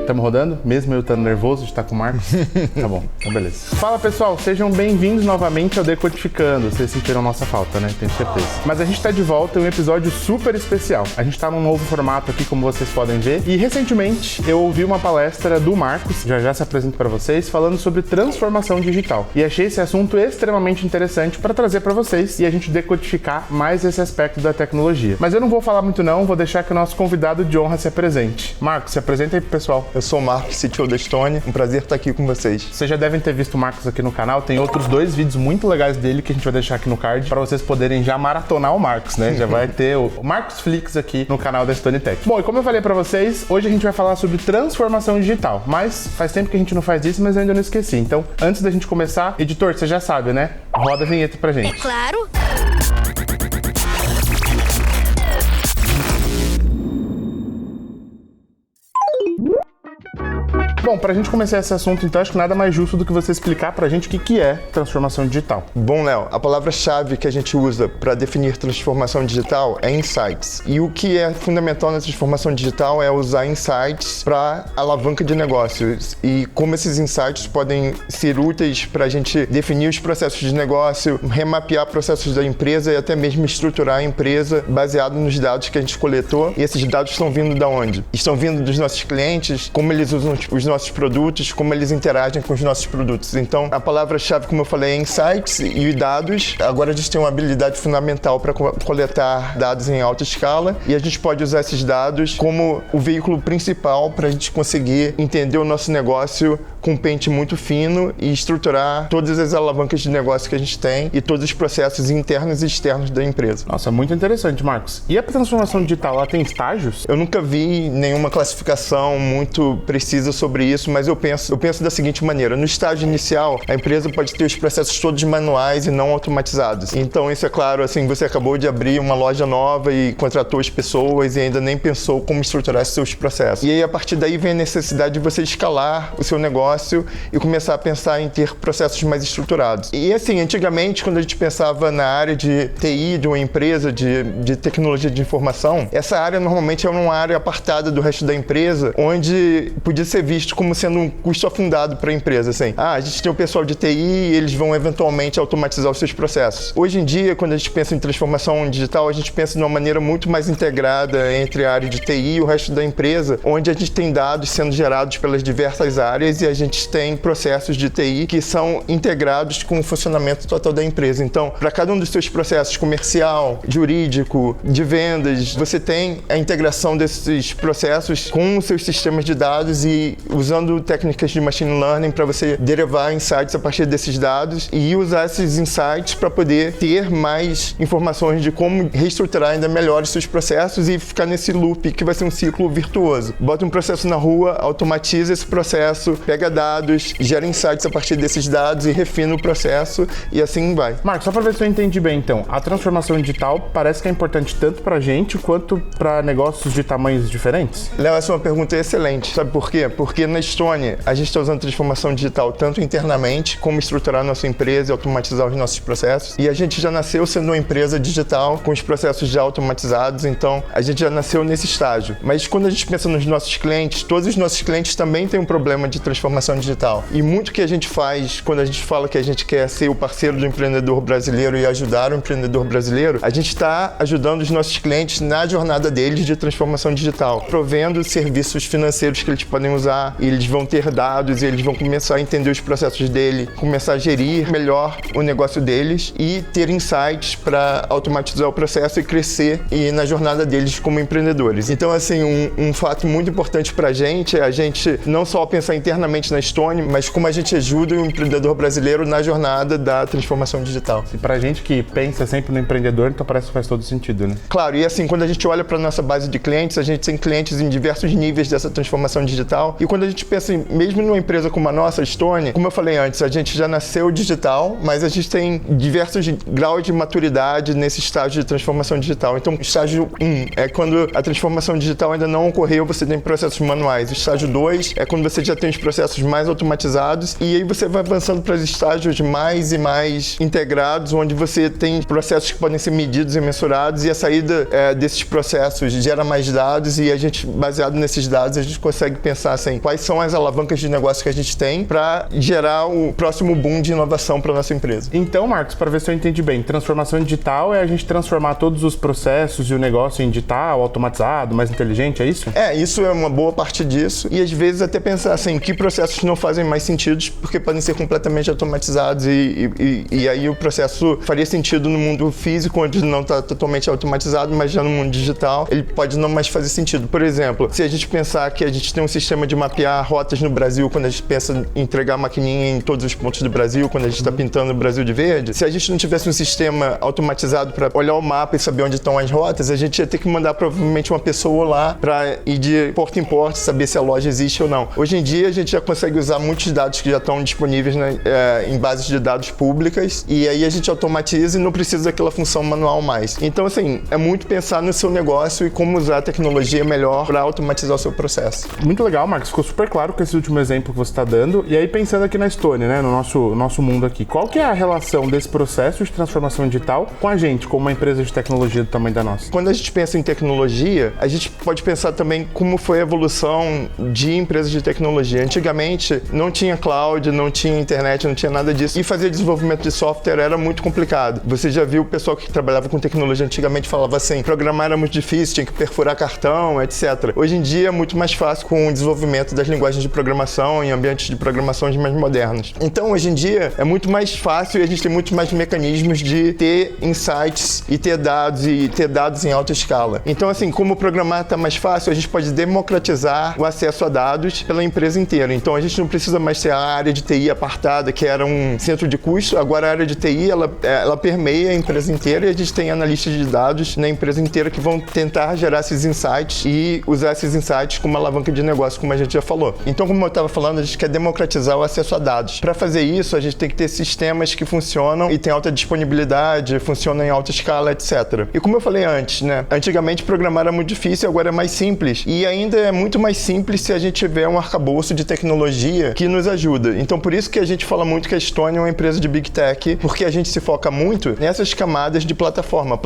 Tamo rodando? Mesmo eu estando nervoso de estar com o Marcos? Tá bom, então beleza. Fala pessoal, sejam bem-vindos novamente ao Decodificando. Vocês sentiram nossa falta, né? Tenho certeza. Mas a gente tá de volta em um episódio super especial. A gente tá num novo formato aqui, como vocês podem ver. E recentemente eu ouvi uma palestra do Marcos, já se apresento para vocês, falando sobre transformação digital. E achei esse assunto extremamente interessante para trazer para vocês e a gente decodificar mais esse aspecto da tecnologia. Mas eu não vou falar muito não, vou deixar que o nosso convidado de honra se apresente. Marcos, se apresenta aí pro pessoal. Eu sou o Marcos, CTO da Estônia. Um prazer estar aqui com vocês. Vocês já devem ter visto o Marcos aqui no canal. Tem outros 2 vídeos muito legais dele que a gente vai deixar aqui no card para vocês poderem já maratonar o Marcos, né? Já vai ter o Marcos Flix aqui no canal da Estônia Tech. Bom, e como eu falei para vocês, hoje a gente vai falar sobre transformação digital. Mas faz tempo que a gente não faz isso, mas eu ainda não esqueci. Então, antes da gente começar, editor, você já sabe, né? Roda a vinheta pra gente. É claro. Bom, pra gente começar esse assunto, então, acho que nada mais justo do que você explicar pra gente o que é transformação digital. Bom, Léo, a palavra-chave que a gente usa para definir transformação digital é insights. E o que é fundamental na transformação digital é usar insights para alavanca de negócios e como esses insights podem ser úteis para a gente definir os processos de negócio, remapear processos da empresa e até mesmo estruturar a empresa baseado nos dados que a gente coletou. E esses dados estão vindo de onde? Estão vindo dos nossos clientes, como eles usam os nossos produtos, como eles interagem com os nossos produtos. Então, a palavra-chave, como eu falei, é insights e dados. Agora a gente tem uma habilidade fundamental para coletar dados em alta escala e a gente pode usar esses dados como o veículo principal para a gente conseguir entender o nosso negócio com um pente muito fino e estruturar todas as alavancas de negócio que a gente tem e todos os processos internos e externos da empresa. Nossa, muito interessante, Marcos. E a transformação digital, ela tem estágios? Eu nunca vi nenhuma classificação muito precisa sobre isso, mas eu penso da seguinte maneira: no estágio inicial, a empresa pode ter os processos todos manuais e não automatizados. Então, isso é claro, assim, você acabou de abrir uma loja nova e contratou as pessoas e ainda nem pensou como estruturar seus processos. E aí, a partir daí, vem a necessidade de você escalar o seu negócio e começar a pensar em ter processos mais estruturados. E assim, antigamente, quando a gente pensava na área de TI, de uma empresa de tecnologia de informação, essa área normalmente era uma área apartada do resto da empresa, onde podia ser visto como sendo um custo afundado para a empresa, assim. A gente tem o pessoal de TI e eles vão eventualmente automatizar os seus processos. Hoje em dia, quando a gente pensa em transformação digital, a gente pensa de uma maneira muito mais integrada entre a área de TI e o resto da empresa, onde a gente tem dados sendo gerados pelas diversas áreas e a gente tem processos de TI que são integrados com o funcionamento total da empresa. Então, para cada um dos seus processos comercial, jurídico, de vendas, você tem a integração desses processos com os seus sistemas de dados e usando técnicas de machine learning para você derivar insights a partir desses dados e usar esses insights para poder ter mais informações de como reestruturar ainda melhor os seus processos e ficar nesse loop que vai ser um ciclo virtuoso. Bota um processo na rua, automatiza esse processo, pega dados, gera insights a partir desses dados e refina o processo e assim vai. Marcos, só para ver se eu entendi bem, então, a transformação digital parece que é importante tanto para a gente quanto para negócios de tamanhos diferentes? Léo, essa é uma pergunta excelente. Sabe por quê? Porque na Estônia, a gente está usando transformação digital tanto internamente, como estruturar nossa empresa e automatizar os nossos processos. E a gente já nasceu sendo uma empresa digital, com os processos já automatizados, então a gente já nasceu nesse estágio. Mas quando a gente pensa nos nossos clientes, todos os nossos clientes também têm um problema de transformação digital. E muito que a gente faz, quando a gente fala que a gente quer ser o parceiro do empreendedor brasileiro e ajudar o empreendedor brasileiro, a gente está ajudando os nossos clientes na jornada deles de transformação digital, provendo serviços financeiros que eles podem usar, e eles vão ter dados e eles vão começar a entender os processos dele, começar a gerir melhor o negócio deles e ter insights para automatizar o processo e crescer e na jornada deles como empreendedores. Então, assim, um fato muito importante para a gente é a gente não só pensar internamente na Estônia, mas como a gente ajuda o empreendedor brasileiro na jornada da transformação digital. E pra gente que pensa sempre no empreendedor, então parece que faz todo sentido, né? Claro, e assim, quando a gente olha para nossa base de clientes, a gente tem clientes em diversos níveis dessa transformação digital. E quando a gente pensa mesmo numa empresa como a nossa, a Estônia, como eu falei antes, a gente já nasceu digital, mas a gente tem diversos graus de maturidade nesse estágio de transformação digital. Então, o estágio 1 é quando a transformação digital ainda não ocorreu, você tem processos manuais. O estágio 2 é quando você já tem os processos mais automatizados e aí você vai avançando para os estágios mais e mais integrados, onde você tem processos que podem ser medidos e mensurados e a saída desses processos gera mais dados e a gente, baseado nesses dados, a gente consegue pensar assim, quais quais são as alavancas de negócio que a gente tem para gerar o próximo boom de inovação para nossa empresa. Então, Marcos, para ver se eu entendi bem, transformação digital é a gente transformar todos os processos e o negócio em digital, automatizado, mais inteligente, é isso? Isso é uma boa parte disso. E às vezes até pensar assim, que processos não fazem mais sentido porque podem ser completamente automatizados e aí o processo faria sentido no mundo físico, onde não está totalmente automatizado, mas já no mundo digital ele pode não mais fazer sentido. Por exemplo, se a gente pensar que a gente tem um sistema de mapear rotas no Brasil, quando a gente pensa em entregar maquininha em todos os pontos do Brasil, quando a gente está pintando o Brasil de verde, se a gente não tivesse um sistema automatizado para olhar o mapa e saber onde estão as rotas, a gente ia ter que mandar provavelmente uma pessoa lá para ir de porta em porta, saber se a loja existe ou não. Hoje em dia a gente já consegue usar muitos dados que já estão disponíveis em bases de dados públicas e aí a gente automatiza e não precisa daquela função manual mais. Então, assim, é muito pensar no seu negócio e como usar a tecnologia melhor para automatizar o seu processo. Muito legal, Marcos. Ficou super claro com esse último exemplo que você está dando. E aí, pensando aqui na Estônia, né, no nosso mundo aqui, qual que é a relação desse processo de transformação digital com a gente, como uma empresa de tecnologia do tamanho da nossa? Quando a gente pensa em tecnologia, a gente pode pensar também como foi a evolução de empresas de tecnologia. Antigamente, não tinha cloud, não tinha internet, não tinha nada disso. E fazer desenvolvimento de software era muito complicado. Você já viu o pessoal que trabalhava com tecnologia antigamente falava assim, programar era muito difícil, tinha que perfurar cartão, etc. Hoje em dia é muito mais fácil com o desenvolvimento das linguagens de programação em ambientes de programações mais modernos. Então, hoje em dia, é muito mais fácil e a gente tem muito mais mecanismos de ter insights e ter dados em alta escala. Então, assim, como programar está mais fácil, a gente pode democratizar o acesso a dados pela empresa inteira. Então, a gente não precisa mais ter a área de TI apartada, que era um centro de custo. Agora, a área de TI, ela permeia a empresa inteira e a gente tem analistas de dados na empresa inteira que vão tentar gerar esses insights e usar esses insights como uma alavanca de negócio, como a gente já falou. Então, como eu estava falando, a gente quer democratizar o acesso a dados. Para fazer isso, a gente tem que ter sistemas que funcionam e têm alta disponibilidade, funcionam em alta escala, etc. E como eu falei antes, né? Antigamente programar era muito difícil, agora é mais simples. E ainda é muito mais simples se a gente tiver um arcabouço de tecnologia que nos ajuda. Então, por isso que a gente fala muito que a Estônia é uma empresa de Big Tech, porque a gente se foca muito nessas camadas de plataforma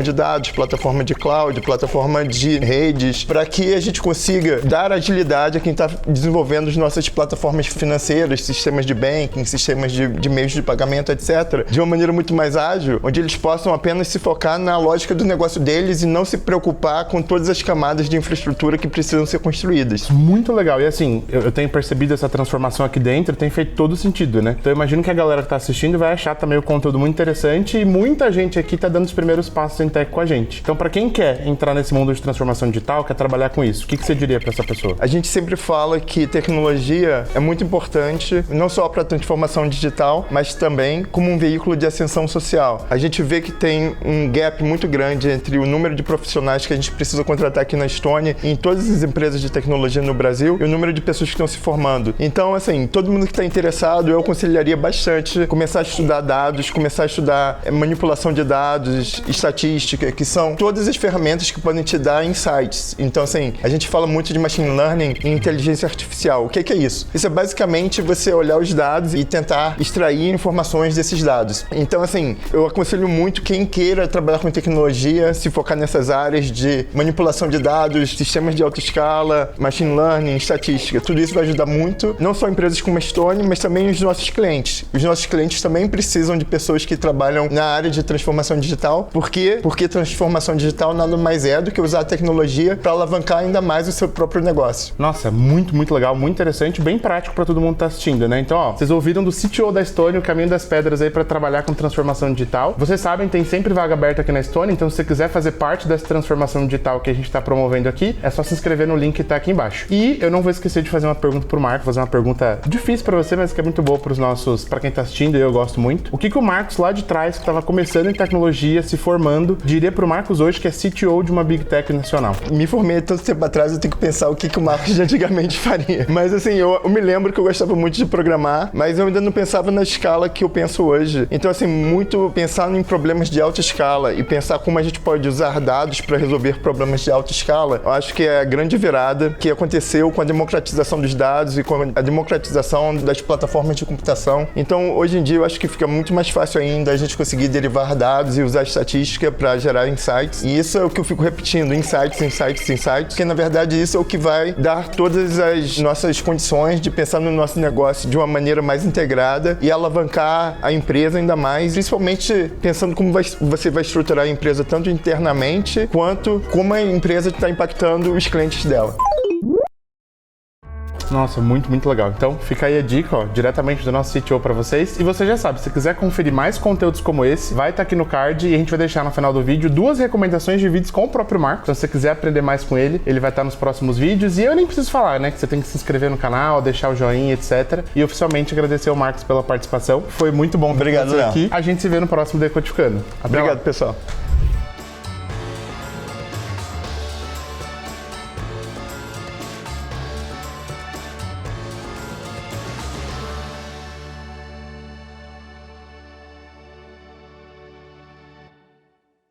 de dados, plataforma de cloud, plataforma de redes, para que a gente consiga dar agilidade a quem está desenvolvendo as nossas plataformas financeiras, sistemas de banking, sistemas de meios de pagamento, etc., de uma maneira muito mais ágil, onde eles possam apenas se focar na lógica do negócio deles e não se preocupar com todas as camadas de infraestrutura que precisam ser construídas. Muito legal. E assim, eu tenho percebido essa transformação aqui dentro, tem feito todo sentido, né? Então eu imagino que a galera que está assistindo vai achar também o conteúdo muito interessante e muita gente aqui está dando os primeiros passos em tech com a gente. Então, para quem quer entrar nesse mundo de transformação digital, quer trabalhar com isso, o que você diria para essa pessoa? A gente sempre fala que tecnologia é muito importante, não só para a transformação digital, mas também como um veículo de ascensão social. A gente vê que tem um gap muito grande entre o número de profissionais que a gente precisa contratar aqui na Estônia e em todas as empresas de tecnologia no Brasil e o número de pessoas que estão se formando. Então, assim, todo mundo que está interessado, eu aconselharia bastante começar a estudar dados, começar a estudar manipulação de dados, estatística, que são todas as ferramentas que podem te dar insights. Então, assim, a gente fala muito de machine learning e inteligência artificial. O que é isso? Isso é basicamente você olhar os dados e tentar extrair informações desses dados. Então, assim, eu aconselho muito quem queira trabalhar com tecnologia, se focar nessas áreas de manipulação de dados, sistemas de alta escala, machine learning, estatística. Tudo isso vai ajudar muito, não só empresas como a Estônia, mas também os nossos clientes. Os nossos clientes também precisam de pessoas que trabalham na área de transformação digital. Por quê? Porque transformação digital nada mais é do que usar a tecnologia para alavancar ainda mais o seu próprio negócio. Nossa, muito, muito legal, muito interessante, bem prático para todo mundo que tá assistindo, né? Então, ó, vocês ouviram do CTO da Estônia, o caminho das pedras aí para trabalhar com transformação digital. Vocês sabem, tem sempre vaga aberta aqui na Estônia, então se você quiser fazer parte dessa transformação digital que a gente está promovendo aqui, é só se inscrever no link que tá aqui embaixo. E eu não vou esquecer de fazer uma pergunta pro Marcos, fazer uma pergunta difícil para você, mas que é muito boa para quem tá assistindo e eu gosto muito. O que o Marcos lá de trás, que estava começando em tecnologia, se formando, diria pro Marcos hoje que é CTO de uma Big Tech nacional? Me formei tanto tempo atrás, eu tenho que pensar o que o Marcos de antigamente faria. Mas assim, eu me lembro que eu gostava muito de programar, mas eu ainda não pensava na escala que eu penso hoje. Então assim, muito pensar em problemas de alta escala e pensar como a gente pode usar dados para resolver problemas de alta escala, eu acho que é a grande virada que aconteceu com a democratização dos dados e com a democratização das plataformas de computação. Então, hoje em dia, eu acho que fica muito mais fácil ainda a gente conseguir derivar dados e usar estatística para gerar insights. E isso é o que eu fico repetindo, insights, porque na verdade isso é o que vai dar todas todas as nossas condições de pensar no nosso negócio de uma maneira mais integrada e alavancar a empresa ainda mais, principalmente pensando como você vai estruturar a empresa tanto internamente quanto como a empresa está impactando os clientes dela. Nossa, muito legal. Então, fica aí a dica, ó, diretamente do nosso CTO para vocês. E você já sabe, se quiser conferir mais conteúdos como esse, vai estar aqui no card e a gente vai deixar no final do vídeo 2 recomendações de vídeos com o próprio Marcos. Então, se você quiser aprender mais com ele, ele vai estar nos próximos vídeos. E eu nem preciso falar, né, que você tem que se inscrever no canal, deixar o joinha, etc. E oficialmente agradecer ao Marcos pela participação. Foi muito bom ter você aqui. A gente se vê no próximo Decodificando. Obrigado, pessoal.